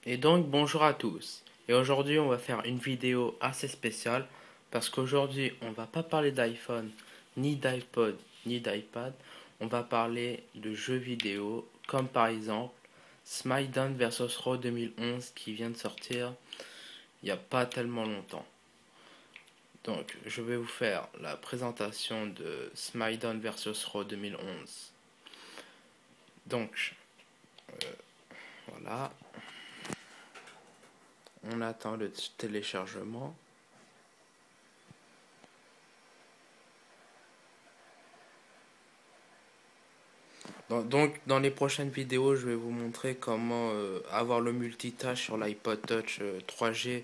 Et donc bonjour à tous. Et aujourd'hui on va faire une vidéo assez spéciale parce qu'aujourd'hui on va pas parler d'iPhone, ni d'iPod, ni d'iPad. On va parler de jeux vidéo comme par exemple Smackdown vs Raw 2011 qui vient de sortir il n'y a pas tellement longtemps. Donc je vais vous faire la présentation de Smackdown vs Raw 2011. Donc voilà, on attend le téléchargement. Donc, dans les prochaines vidéos, je vais vous montrer comment avoir le multitâche sur l'iPod Touch 3G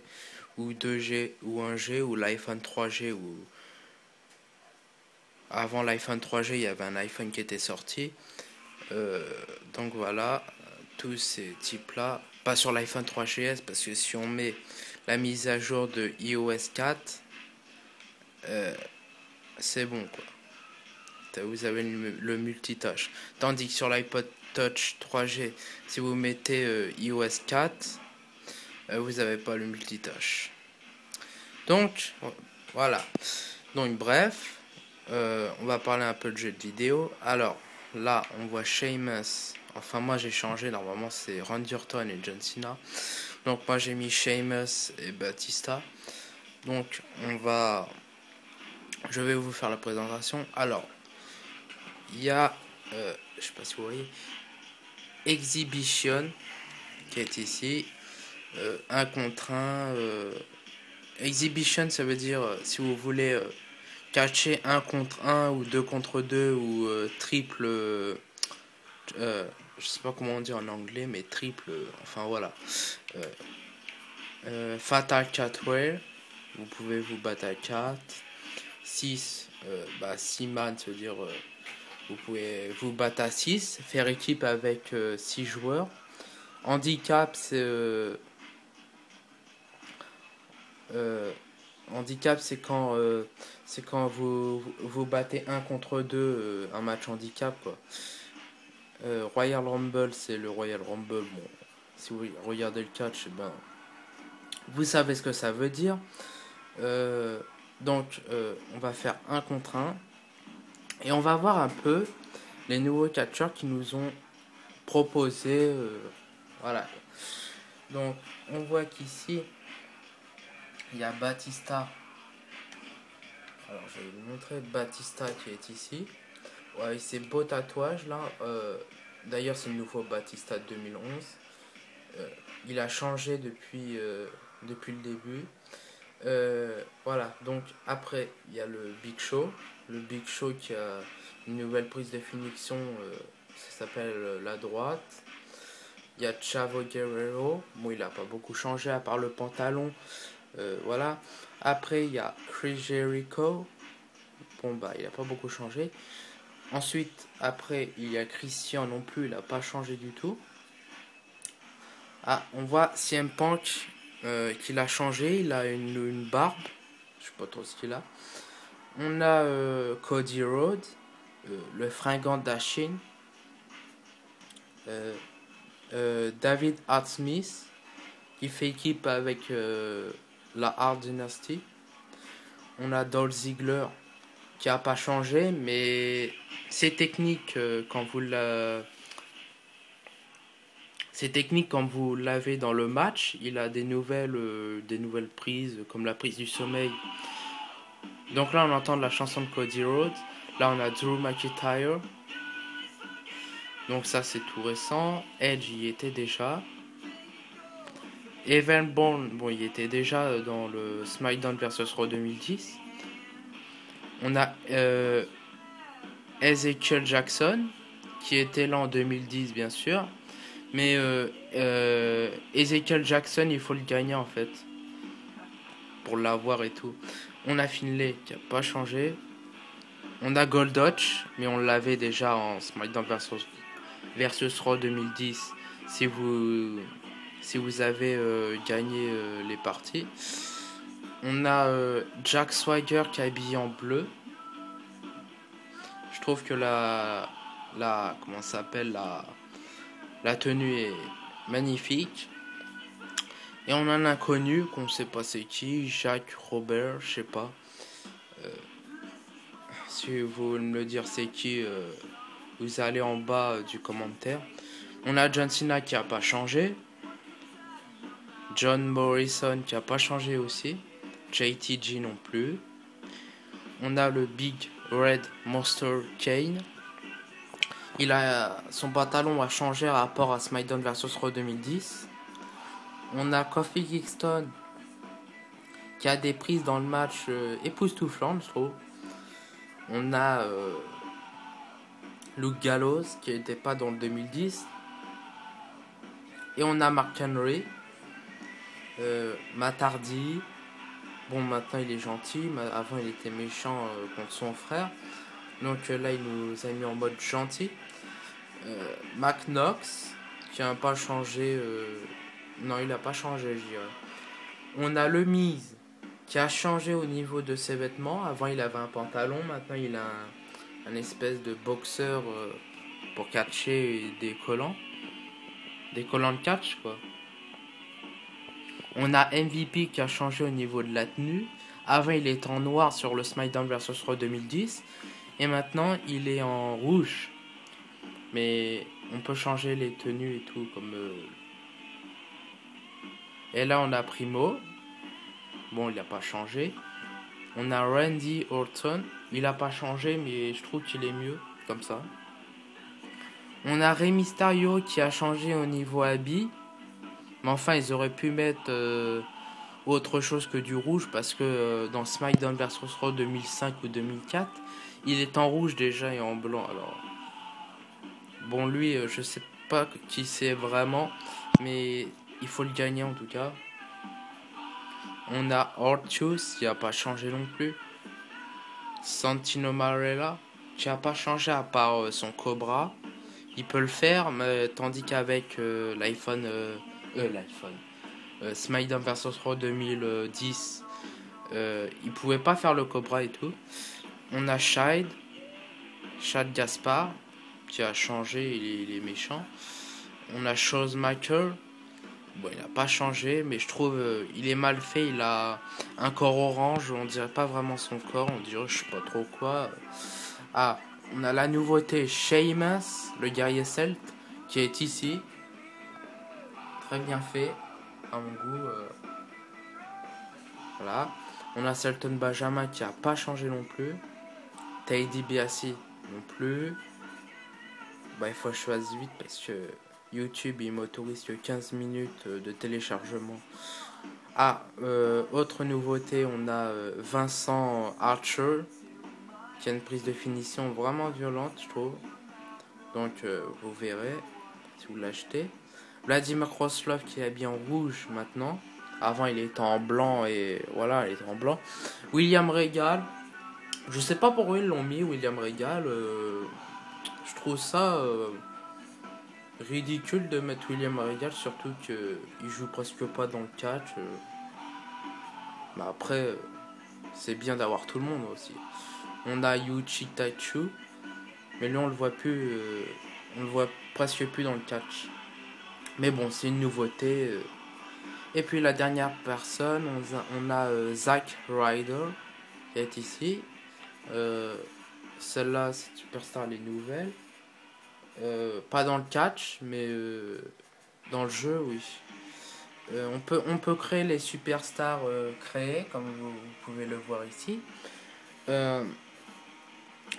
ou 2G ou 1G ou l'iPhone 3G ou avant l'iPhone 3G, il y avait un iPhone qui était sorti. Euh, donc voilà, tous ces types-là, pas sur l'iPhone 3GS parce que si on met la mise à jour de iOS 4, c'est bon quoi. Vous avez le multitâche. Tandis que sur l'iPod Touch 3G, si vous mettez iOS 4, vous n'avez pas le multitâche. Donc, voilà. Donc, bref, on va parler un peu de jeux de vidéo. Alors, là, on voit Sheamus. Enfin, moi, j'ai changé. Normalement, c'est Randy Orton et John Cena. Donc, moi, j'ai mis Sheamus et Batista. Donc, je vais vous faire la présentation. Alors, il y a, je sais pas si vous voyez, Exhibition qui est ici. Un contre un. Exhibition, ça veut dire si vous voulez catcher un contre un ou deux contre deux ou triple. Je sais pas comment on dit en anglais, mais triple. Enfin voilà. Fatal 4 vous pouvez vous battre à 4. 6, 6 man, ça veut dire vous pouvez vous battre à 6, faire équipe avec 6 joueurs. Handicap, euh, handicap, c'est quand vous battez un contre deux, un match handicap quoi. Royal Rumble, c'est le Royal Rumble. Bon, si vous regardez le catch, ben, vous savez ce que ça veut dire. On va faire un contre un et on va voir un peu les nouveaux catcheurs qui nous ont proposé. Voilà. Donc, on voit qu'ici, il y a Batista. Alors, je vais vous montrer Batista qui est ici. Ouais, ses beaux tatouages là. D'ailleurs, c'est le nouveau Batista de 2011. Il a changé depuis le début. Voilà, donc après, il y a le Big Show. Le Big Show qui a une nouvelle prise de finition, ça s'appelle la droite. Il y a Chavo Guerrero. Bon, il n'a pas beaucoup changé à part le pantalon. Voilà. Après, il y a Chris Jericho. Bon, bah, il n'a pas beaucoup changé. Ensuite, après, il y a Christian non plus, il n'a pas changé du tout. Ah, on voit CM Punk qu'il a changé, il a une barbe. Je sais pas trop ce qu'il a. On a Cody Rhodes, le fringant d'Ashin. David Hart Smith, qui fait équipe avec la Hart Dynasty. On a Dolph Ziggler, qui a pas changé, mais ses techniques quand vous l'avez dans le match, il a des nouvelles prises, comme la prise du sommeil. Donc là, on entend la chanson de Cody Rhodes. Là, on a Drew McIntyre. Donc ça, c'est tout récent. Edge y était déjà. Evan Bourne, bon, il était déjà dans le SmackDown vs Raw 2010. On a Ezekiel Jackson, qui était là en 2010, bien sûr. Mais Ezekiel Jackson, il faut le gagner en fait. Pour l'avoir et tout. On a Finlay, qui n'a pas changé. On a Goldotch, mais on l'avait déjà en SmackDown versus Raw 2010. Si vous avez gagné les parties. On a Jack Swagger qui est habillé en bleu. Je trouve que comment ça s'appelle, la tenue est magnifique. Et on a un inconnu qu'on sait pas c'est qui, Jacques Robert, je sais pas. Si vous voulez me le dire c'est qui, vous allez en bas du commentaire. On a John Cena qui a pas changé. John Morrison qui a pas changé aussi. JTG non plus. On a le Big Red Monster Kane. Son pantalon a changé par rapport à SmackDown vs Raw 2010. On a Kofi Kingston qui a des prises dans le match époustouflantes, je trouve. On a Luke Gallows qui n'était pas dans le 2010. Et on a Mark Henry. Matt Hardy. Bon, maintenant il est gentil, mais avant il était méchant contre son frère. Donc là il nous a mis en mode gentil. Mac Knox qui n'a pas changé. Non, il n'a pas changé, je dirais. On a le Miz qui a changé au niveau de ses vêtements. Avant il avait un pantalon, maintenant il a un espèce de boxeur pour catcher des collants. Des collants de catch quoi. On a MVP qui a changé au niveau de la tenue. Avant il était en noir sur le SmackDown vs Raw 2010. Et maintenant il est en rouge. Mais on peut changer les tenues et tout comme... Et là on a Primo. Bon il n'a pas changé. On a Randy Orton. Il n'a pas changé mais je trouve qu'il est mieux comme ça. On a Rey Mysterio qui a changé au niveau habit. Mais enfin ils auraient pu mettre autre chose que du rouge. Parce que dans SmackDown vs Raw 2005 ou 2004 il est en rouge déjà et en blanc. Alors bon lui je sais pas qui c'est vraiment. Mais il faut le gagner en tout cas. On a Ortius qui a pas changé non plus. Santino Marella qui a pas changé à part son Cobra. Il peut le faire, mais tandis qu'avec l'iPhone SmackDown vs Raw 2010, il pouvait pas faire le Cobra et tout. On a Shad Gaspard qui a changé, il est méchant. On a Showmaker. Bon, il a pas changé, mais je trouve il est mal fait. Il a un corps orange, on dirait pas vraiment son corps, on dirait je sais pas trop quoi. Ah, on a la nouveauté Sheamus, le guerrier celte, qui est ici. Très bien fait, à mon goût. Voilà. On a Shelton Benjamin qui a pas changé non plus. Ted DiBiase non plus. Bah, il faut que je fasse vite parce que YouTube il m'autorise que 15 minutes de téléchargement. Ah, autre nouveauté, on a Vincent Archer qui a une prise de finition vraiment violente, je trouve. Donc vous verrez si vous l'achetez. Vladimir Kroslov qui est habillé en rouge maintenant. Avant il était en blanc et voilà, il était en blanc. William Regal. Je sais pas pourquoi ils l'ont mis, William Regal. Je trouve ça ridicule de mettre William Regal, surtout qu'il joue presque pas dans le catch. Mais après, c'est bien d'avoir tout le monde aussi. On a Yuji Taichu, mais lui on le voit plus, on le voit presque plus dans le catch. Mais bon, c'est une nouveauté. Et puis la dernière personne, on a Zack Ryder qui est ici. Celle-là, cette superstar, elle est nouvelle. Pas dans le catch, mais dans le jeu, oui. On peut créer les superstars créés, comme vous pouvez le voir ici.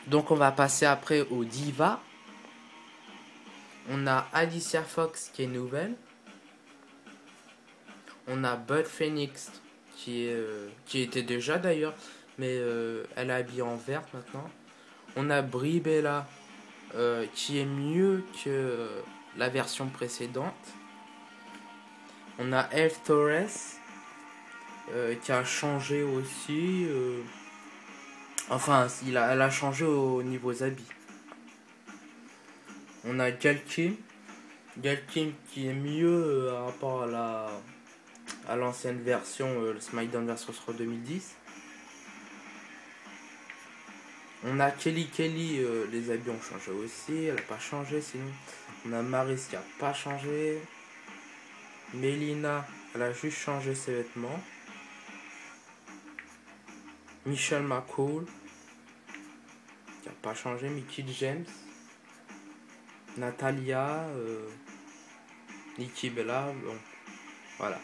Donc on va passer après au Diva. On a Alicia Fox qui est nouvelle. On a Bud Phoenix qui était déjà d'ailleurs, mais elle est habillée en vert maintenant. On a Brie Bella qui est mieux que la version précédente. On a Elf Torres qui a changé aussi. Enfin, elle a changé au niveau habits. On a Gail Kim qui est mieux par rapport à l'ancienne version, le SmackDown vs Raw 2010. On a Kelly, les habits ont changé aussi, elle n'a pas changé sinon. On a Maryse qui n'a pas changé. Melina Elle a juste changé ses vêtements. Michelle McCool, qui n'a pas changé. Mickey James. Natalia. Nikki Bella. Bon, voilà.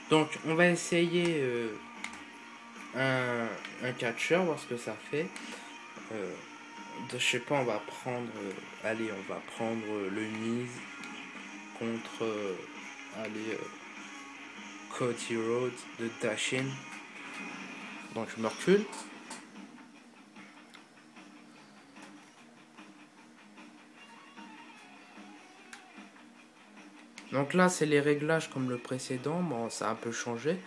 Donc, on va essayer un catcheur, voir ce que ça fait. Je sais pas, on va prendre. Allez, on va prendre le Miz contre. Allez. Cody Rhodes de Dashin. Donc je me recule. Donc là c'est les réglages comme le précédent. Bon, ça a un peu changé.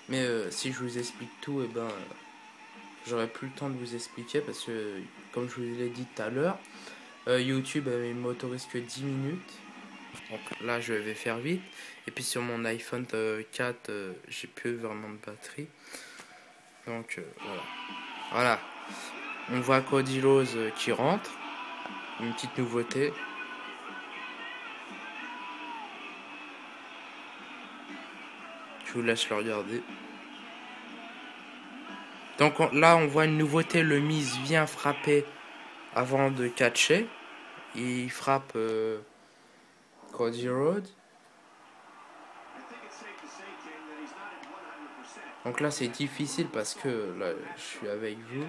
Mais si je vous explique tout, et ben j'aurai plus le temps de vous expliquer parce que comme je vous l'ai dit tout à l'heure, YouTube ne m'autorise que 10 minutes. Donc là je vais faire vite. Et puis sur mon iPhone 4 j'ai plus vraiment de batterie. Donc voilà. Voilà. On voit Cody Rhodes qui rentre. Une petite nouveauté. Je vous laisse le regarder. Donc là on voit une nouveauté. Le Miz vient frapper avant de catcher. Il frappe Cody Rhodes. Donc là c'est difficile parce que là je suis avec vous.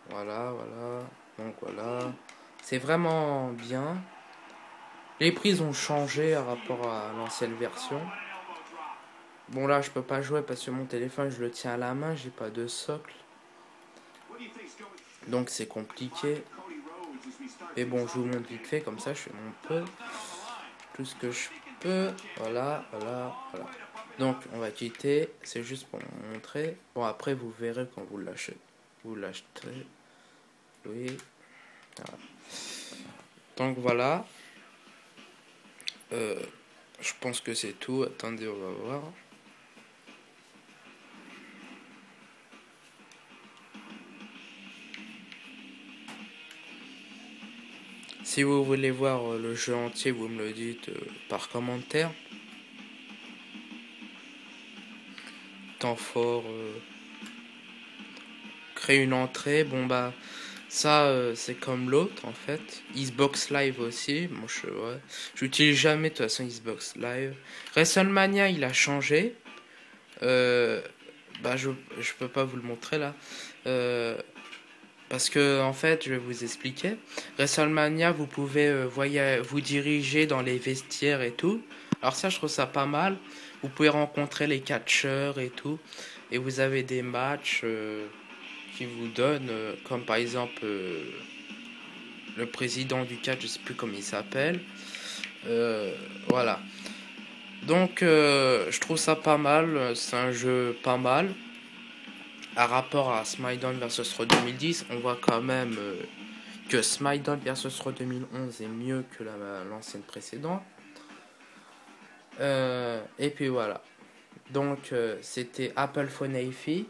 Voilà, voilà. Donc voilà. C'est vraiment bien. Les prises ont changé par rapport à l'ancienne version. Bon là je peux pas jouer parce que mon téléphone je le tiens à la main, j'ai pas de socle. Donc c'est compliqué. Et bon je vous montre vite fait comme ça je fais mon peu. Tout ce que je peux. Voilà, voilà, voilà. Donc on va quitter. C'est juste pour vous montrer. Bon après vous verrez quand vous l'achetez. Vous l'acheterez. Oui. Voilà. Donc voilà. Je pense que c'est tout. Attendez, on va voir. Si vous voulez voir le jeu entier, vous me le dites par commentaire. Temps fort. Créer une entrée. Bon bah ça c'est comme l'autre en fait. Xbox Live aussi. Bon ouais. J'utilise jamais de toute façon Xbox Live. WrestleMania il a changé. Bah je peux pas vous le montrer là. Parce que en fait, je vais vous expliquer. WrestleMania, vous pouvez vous diriger dans les vestiaires et tout. Alors ça, je trouve ça pas mal. Vous pouvez rencontrer les catcheurs et tout. Et vous avez des matchs qui vous donnent, comme par exemple le président du catch, je sais plus comment il s'appelle. Voilà. Donc, je trouve ça pas mal. C'est un jeu pas mal. À rapport à SmackDown vs Raw 2010, on voit quand même que SmackDown vs Raw 2011 est mieux que l'ancienne précédente. Et puis voilà. Donc c'était Apple Phone hi-fi.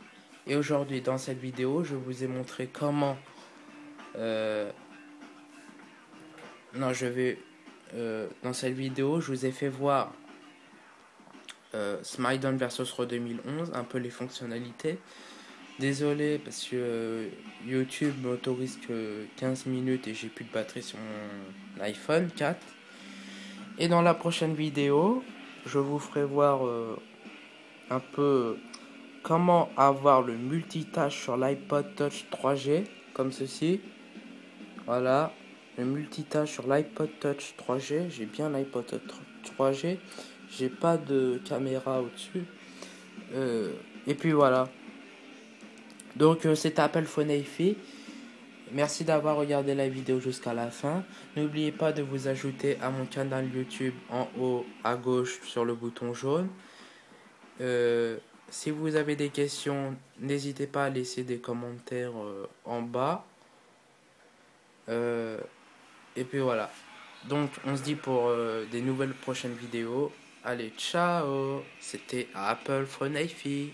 Et aujourd'hui dans cette vidéo, je vous ai montré comment... non, je vais... dans cette vidéo, je vous ai fait voir SmackDown vs Raw 2011, un peu les fonctionnalités. Désolé parce que YouTube m'autorise que 15 minutes et j'ai plus de batterie sur mon iPhone 4. Et dans la prochaine vidéo, je vous ferai voir un peu comment avoir le multitâche sur l'iPod Touch 3G, comme ceci. Voilà, le multitâche sur l'iPod Touch 3G. J'ai bien l'iPod Touch 3G. J'ai pas de caméra au-dessus. Et puis voilà. Donc c'est Apple Phone hi-fi. Merci d'avoir regardé la vidéo jusqu'à la fin. N'oubliez pas de vous ajouter à mon canal YouTube en haut à gauche sur le bouton jaune. Si vous avez des questions, n'hésitez pas à laisser des commentaires en bas. Et puis voilà. Donc on se dit pour des nouvelles prochaines vidéos. Allez, ciao. C'était Apple Phone hi-fi.